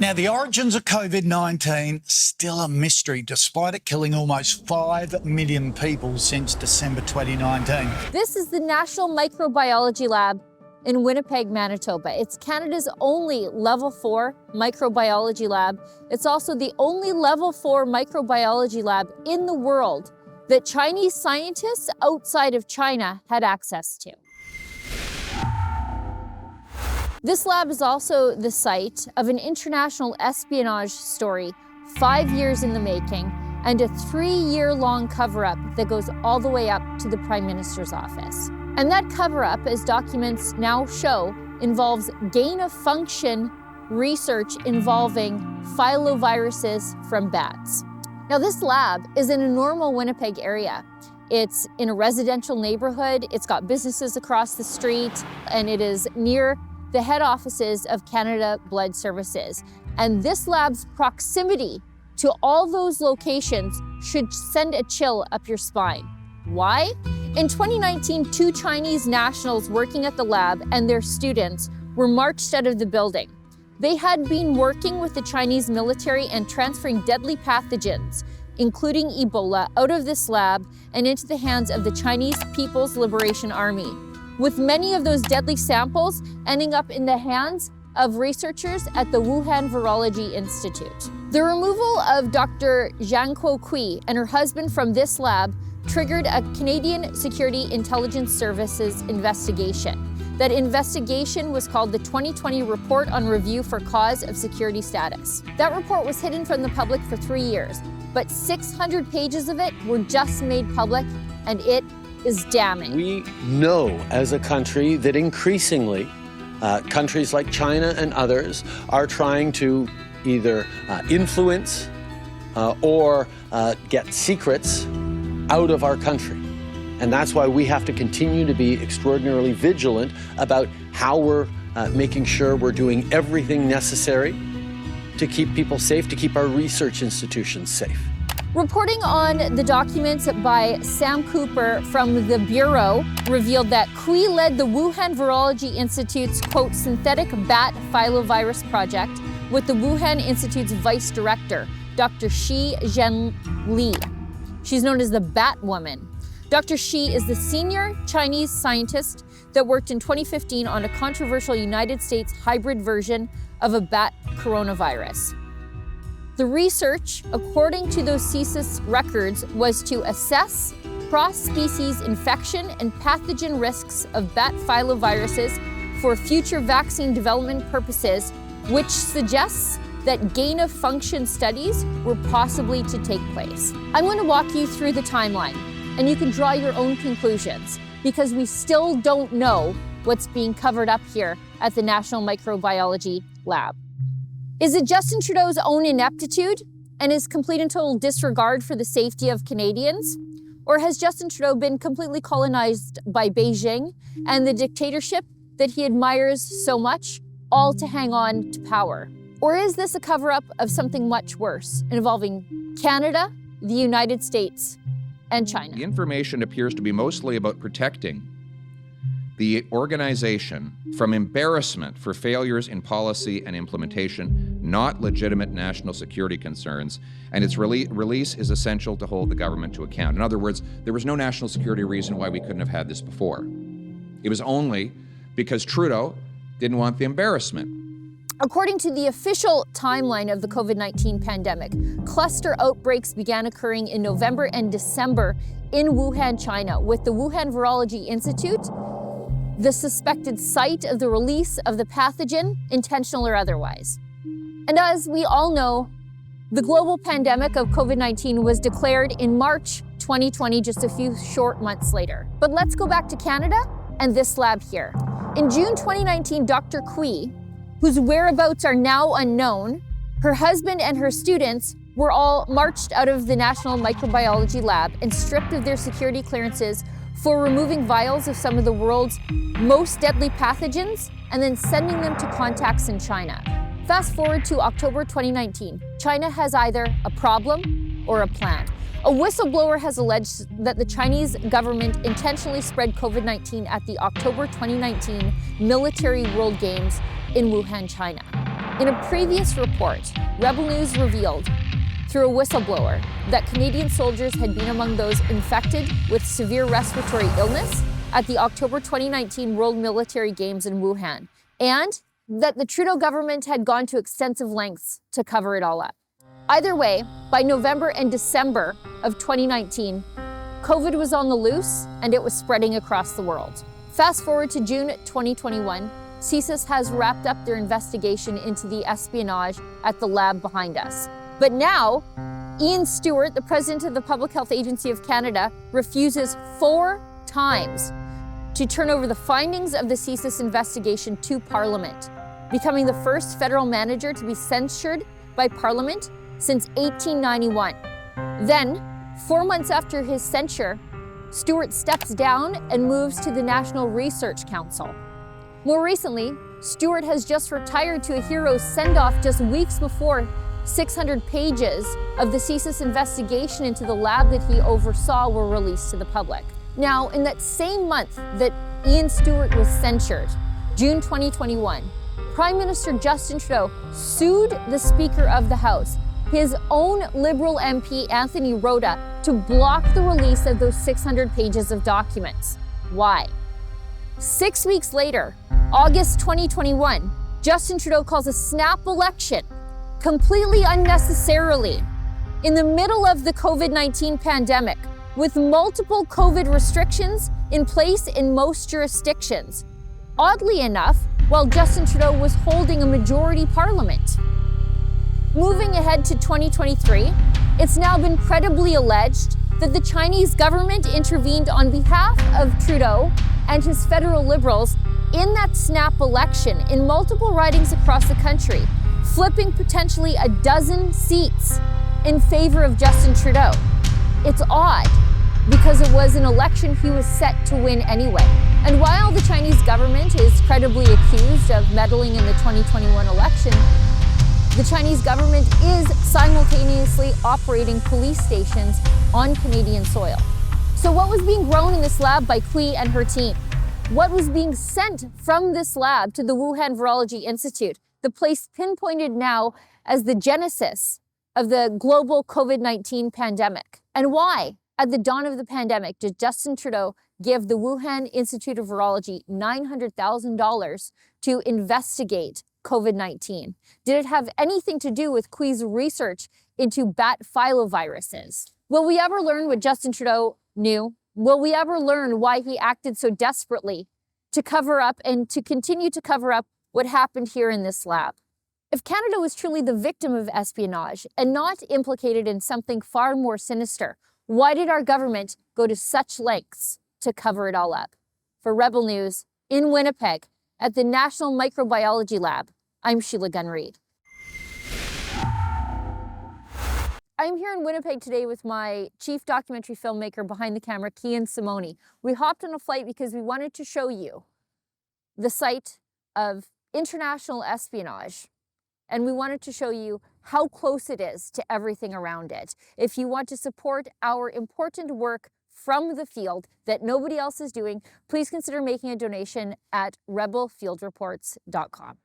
Now, the origins of COVID-19 still a mystery, despite it killing almost 5 million people since December 2019. This is the National Microbiology Lab in Winnipeg, Manitoba. It's Canada's only Level 4 microbiology lab. It's also the only Level 4 microbiology lab in the world that Chinese scientists outside of China had access to. This lab is also the site of an international espionage story 5 years in the making and a 3-year-long cover-up that goes all the way up to the Prime Minister's office. And that cover-up, as documents now show, involves gain-of-function research involving filoviruses from bats. Now, this lab is in a normal Winnipeg area. It's in a residential neighborhood, it's got businesses across the street, and it is near the head offices of Canada Blood Services. And this lab's proximity to all those locations should send a chill up your spine. Why? In 2019, 2 Chinese nationals working at the lab and their students were marched out of the building. They had been working with the Chinese military and transferring deadly pathogens, including Ebola, out of this lab and into the hands of the Chinese People's Liberation Army, with many of those deadly samples ending up in the hands of researchers at the Wuhan Virology Institute. The removal of Dr. Zhang Kui and her husband from this lab triggered a Canadian Security Intelligence Services investigation. That investigation was called the 2020 Report on Review for Cause of Security Status. That report was hidden from the public for 3 years, but 600 pages of it were just made public, and it is damning. We know as a country that increasingly countries like China and others are trying to either influence or get secrets out of our country. And that's why we have to continue to be extraordinarily vigilant about how we're making sure we're doing everything necessary to keep people safe, to keep our research institutions safe. Reporting on the documents by Sam Cooper from the Bureau revealed that Kui led the Wuhan Virology Institute's, quote, synthetic bat filovirus project with the Wuhan Institute's vice director, Dr. Shi Zhenli. She's known as the Bat Woman. Dr. Shi is the senior Chinese scientist that worked in 2015 on a controversial United States hybrid version of a bat coronavirus. The research, according to those CSIS records, was to assess cross-species infection and pathogen risks of bat filoviruses for future vaccine development purposes, which suggests that gain-of-function studies were possibly to take place. I'm going to walk you through the timeline, and you can draw your own conclusions, because we still don't know what's being covered up here at the National Microbiology Lab. Is it Justin Trudeau's own ineptitude and his complete and total disregard for the safety of Canadians? Or has Justin Trudeau been completely colonized by Beijing and the dictatorship that he admires so much, all to hang on to power? Or is this a cover-up of something much worse, involving Canada, the United States, and China? The information appears to be mostly about protecting the organization from embarrassment for failures in policy and implementation, not legitimate national security concerns, and its release is essential to hold the government to account. In other words, there was no national security reason why we couldn't have had this before. It was only because Trudeau didn't want the embarrassment. According to the official timeline of the COVID-19 pandemic, cluster outbreaks began occurring in November and December in Wuhan, China, with the Wuhan Virology Institute the suspected site of the release of the pathogen, intentional or otherwise. And as we all know, the global pandemic of COVID-19 was declared in March 2020, just a few short months later. But let's go back to Canada and this lab here. In June 2019, Dr. Kui, whose whereabouts are now unknown, her husband and her students were all marched out of the National Microbiology Lab and stripped of their security clearances for removing vials of some of the world's most deadly pathogens and then sending them to contacts in China. Fast forward to October 2019. China has either a problem or a plan. A whistleblower has alleged that the Chinese government intentionally spread COVID-19 at the October 2019 Military World Games in Wuhan, China. In a previous report, Rebel News revealed through a whistleblower that Canadian soldiers had been among those infected with severe respiratory illness at the October 2019 World Military Games in Wuhan, and that the Trudeau government had gone to extensive lengths to cover it all up. Either way, by November and December of 2019, COVID was on the loose and it was spreading across the world. Fast forward to June 2021, CSIS has wrapped up their investigation into the espionage at the lab behind us. But now, Ian Stewart, the president of the Public Health Agency of Canada, refuses 4 times to turn over the findings of the CSIS investigation to Parliament, becoming the first federal manager to be censured by Parliament since 1891. Then, 4 months after his censure, Stewart steps down and moves to the National Research Council. More recently, Stewart has just retired to a hero's send-off just weeks before 600 pages of the CSIS investigation into the lab that he oversaw were released to the public. Now, in that same month that Ian Stewart was censured, June 2021, Prime Minister Justin Trudeau sued the Speaker of the House, his own Liberal MP Anthony Rota, to block the release of those 600 pages of documents. Why? 6 weeks later, August 2021, Justin Trudeau calls a snap election completely unnecessarily in the middle of the COVID-19 pandemic, with multiple COVID restrictions in place in most jurisdictions. Oddly enough, while Justin Trudeau was holding a majority parliament. Moving ahead to 2023, it's now been credibly alleged that the Chinese government intervened on behalf of Trudeau and his federal Liberals in that snap election in multiple ridings across the country, flipping potentially a dozen seats in favor of Justin Trudeau. It's odd because it was an election he was set to win anyway. And while the Chinese government is credibly accused of meddling in the 2021 election, the Chinese government is simultaneously operating police stations on Canadian soil. So what was being grown in this lab by Cui and her team? What was being sent from this lab to the Wuhan Virology Institute, the place pinpointed now as the genesis of the global COVID-19 pandemic? And why, at the dawn of the pandemic, did Justin Trudeau give the Wuhan Institute of Virology $900,000 to investigate COVID-19? Did it have anything to do with Cui's research into bat filoviruses? Will we ever learn what Justin Trudeau knew? Will we ever learn why he acted so desperately to cover up and to continue to cover up what happened here in this lab? If Canada was truly the victim of espionage and not implicated in something far more sinister, why did our government go to such lengths to cover it all up? For Rebel News, in Winnipeg, at the National Microbiology Lab, I'm Sheila Gunn-Reid. I'm here in Winnipeg today with my chief documentary filmmaker behind the camera, Kian Simoni. We hopped on a flight because we wanted to show you the site of international espionage, and we wanted to show you how close it is to everything around it. If you want to support our important work from the field that nobody else is doing, please consider making a donation at rebelfieldreports.com.